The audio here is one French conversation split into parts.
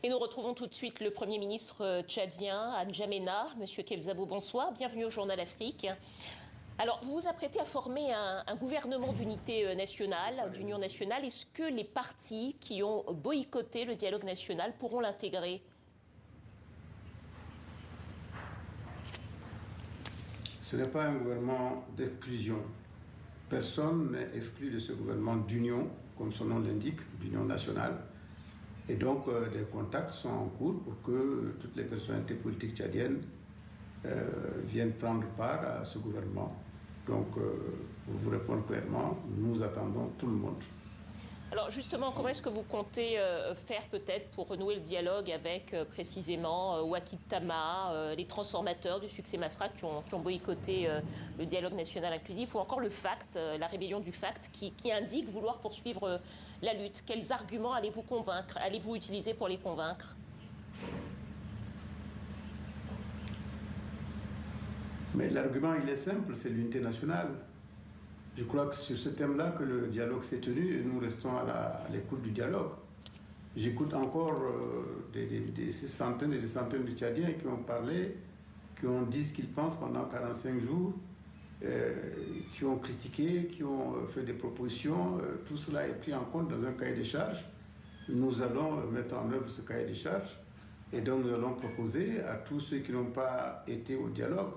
Et nous retrouvons tout de suite le Premier ministre tchadien, N'Djamena. Monsieur Kebzabo, bonsoir, bienvenue au Journal Afrique. Alors, vous vous apprêtez à former un gouvernement d'unité nationale, d'union nationale. Est-ce que les partis qui ont boycotté le dialogue national pourront l'intégrer? Ce n'est pas un gouvernement d'exclusion. Personne n'est exclu de ce gouvernement d'union, comme son nom l'indique, d'union nationale. Et donc, des contacts sont en cours pour que toutes les personnalités politiques tchadiennes viennent prendre part à ce gouvernement. Donc, pour vous répondre clairement, nous attendons tout le monde. Alors justement, comment est-ce que vous comptez faire peut-être pour renouer le dialogue avec précisément Wakil Tama, les transformateurs du succès Masra qui ont boycotté le dialogue national inclusif, ou encore le FACT, la rébellion du FACT, qui indique vouloir poursuivre la lutte? Quels arguments allez-vous convaincre, allez-vous utiliser pour les convaincre? Mais l'argument, il est simple, c'est l'unité nationale. Je crois que sur ce thème-là que le dialogue s'est tenu et nous restons à l'écoute du dialogue. J'écoute encore des centaines et des centaines de Tchadiens qui ont parlé, qui ont dit ce qu'ils pensent pendant 45 jours, qui ont critiqué, qui ont fait des propositions. Tout cela est pris en compte dans un cahier des charges. Nous allons mettre en œuvre ce cahier des charges et donc nous allons proposer à tous ceux qui n'ont pas été au dialogue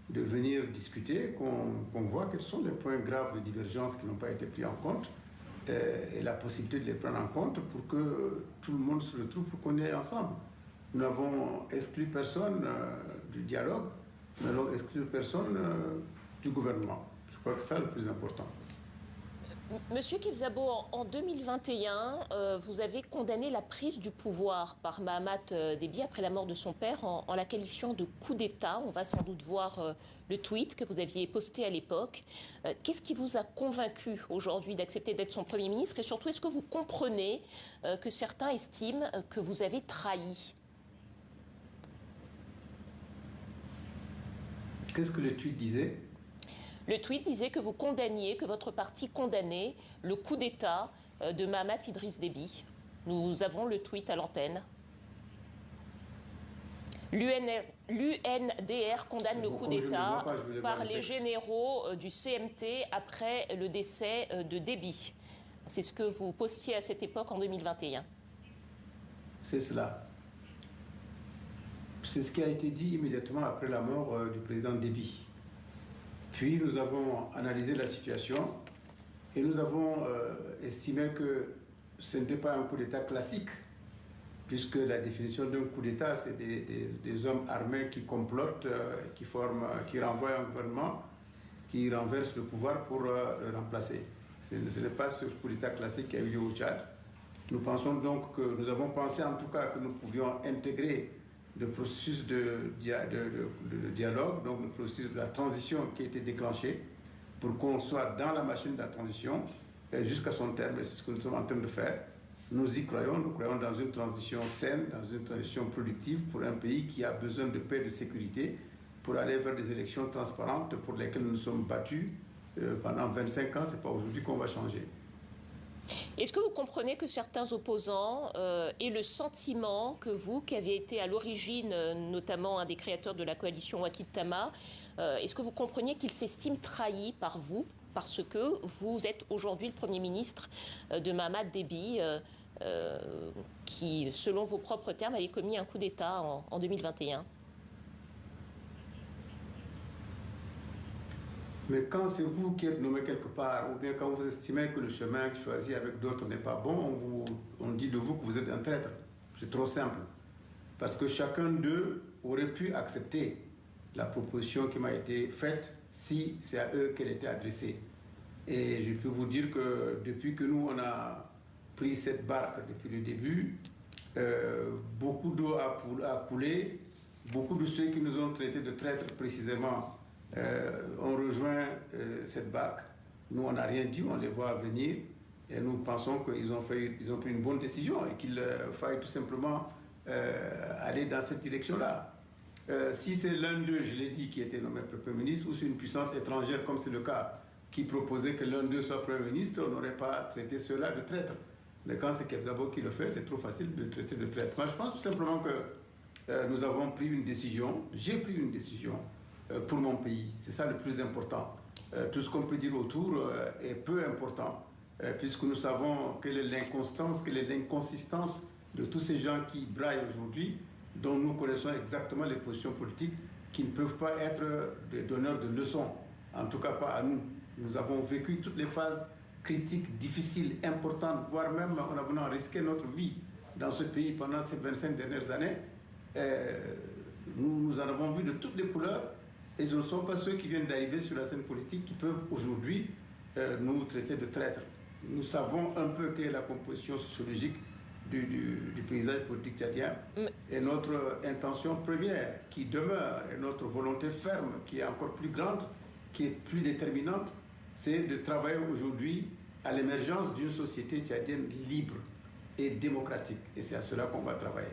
de venir discuter, qu'on voit quels sont les points graves de divergence qui n'ont pas été pris en compte et la possibilité de les prendre en compte pour que tout le monde se retrouve, pour qu'on y aille ensemble. Nous n'avons exclu personne du dialogue, nous n'avons exclu personne du gouvernement. Je crois que c'est ça le plus important. Monsieur Kebzabo, en 2021, vous avez condamné la prise du pouvoir par Mahamat Déby après la mort de son père en la qualifiant de coup d'État. On va sans doute voir le tweet que vous aviez posté à l'époque. Qu'est-ce qui vous a convaincu aujourd'hui d'accepter d'être son Premier ministre? Et surtout, est-ce que vous comprenez que certains estiment que vous avez trahi? Qu'est-ce que le tweet disait? Le tweet disait que vous condamniez, que votre parti condamnait le coup d'État de Mahamat Idriss Déby. Nous avons le tweet à l'antenne. L'UNDR condamne le coup d'État par les généraux du CMT après le décès de Déby. C'est ce que vous postiez à cette époque en 2021. C'est cela. C'est ce qui a été dit immédiatement après la mort du président Déby. Puis nous avons analysé la situation et nous avons estimé que ce n'était pas un coup d'État classique, puisque la définition d'un coup d'État, c'est des hommes armés qui complotent, qui renvoient un gouvernement, qui renversent le pouvoir pour le remplacer. Ce n'est pas ce coup d'État classique qui a eu lieu au Tchad. Nous pensons donc que nous avons pensé en tout cas que nous pouvions intégrer le processus de dialogue, donc le processus de la transition qui a été déclenché pour qu'on soit dans la machine de la transition jusqu'à son terme. Et c'est ce que nous sommes en train de faire. Nous y croyons, nous croyons dans une transition saine, dans une transition productive pour un pays qui a besoin de paix et de sécurité pour aller vers des élections transparentes pour lesquelles nous nous sommes battus pendant 25 ans. Ce n'est pas aujourd'hui qu'on va changer. Est-ce que vous comprenez que certains opposants aient le sentiment que vous, qui avez été à l'origine, notamment un des créateurs de la coalition Wakil Tama, est-ce que vous compreniez qu'ils s'estiment trahis par vous, parce que vous êtes aujourd'hui le Premier ministre de Mahamat Déby, qui, selon vos propres termes, avait commis un coup d'État en 2021? Mais quand c'est vous qui êtes nommé quelque part, ou bien quand vous estimez que le chemin choisi avec d'autres n'est pas bon, on dit de vous que vous êtes un traître. C'est trop simple. Parce que chacun d'eux aurait pu accepter la proposition qui m'a été faite si c'est à eux qu'elle était adressée. Et je peux vous dire que depuis que nous, on a pris cette barque depuis le début, beaucoup d'eau a coulé, beaucoup de ceux qui nous ont traités de traîtres précisément ont rejoint cette barque. Nous, on n'a rien dit, on les voit venir et nous pensons qu'ils ont pris une bonne décision et qu'il faille tout simplement aller dans cette direction-là. Si c'est l'un d'eux, je l'ai dit, qui était nommé Premier ministre, ou c'est une puissance étrangère, comme c'est le cas, qui proposait que l'un d'eux soit Premier ministre, on n'aurait pas traité cela de traître. Mais quand c'est Kebzabo qui le fait, c'est trop facile de traiter de traite. Moi, je pense tout simplement que nous avons pris une décision, j'ai pris une décision pour mon pays. C'est ça le plus important. Tout ce qu'on peut dire autour est peu important, puisque nous savons quelle est l'inconstance, quelle est l'inconsistance de tous ces gens qui braillent aujourd'hui, dont nous connaissons exactement les positions politiques, qui ne peuvent pas être des donneurs de leçons, en tout cas pas à nous. Nous avons vécu toutes les phases critiques, difficiles, importantes, voire même on a risqué notre vie dans ce pays pendant ces 25 dernières années. Nous en avons vu de toutes les couleurs et ce ne sont pas ceux qui viennent d'arriver sur la scène politique qui peuvent aujourd'hui nous traiter de traîtres. Nous savons un peu quelle est la composition sociologique du paysage politique tchadien et notre intention première qui demeure et notre volonté ferme qui est encore plus grande, qui est plus déterminante, c'est de travailler aujourd'hui à l'émergence d'une société tchadienne libre et démocratique. Et c'est à cela qu'on va travailler.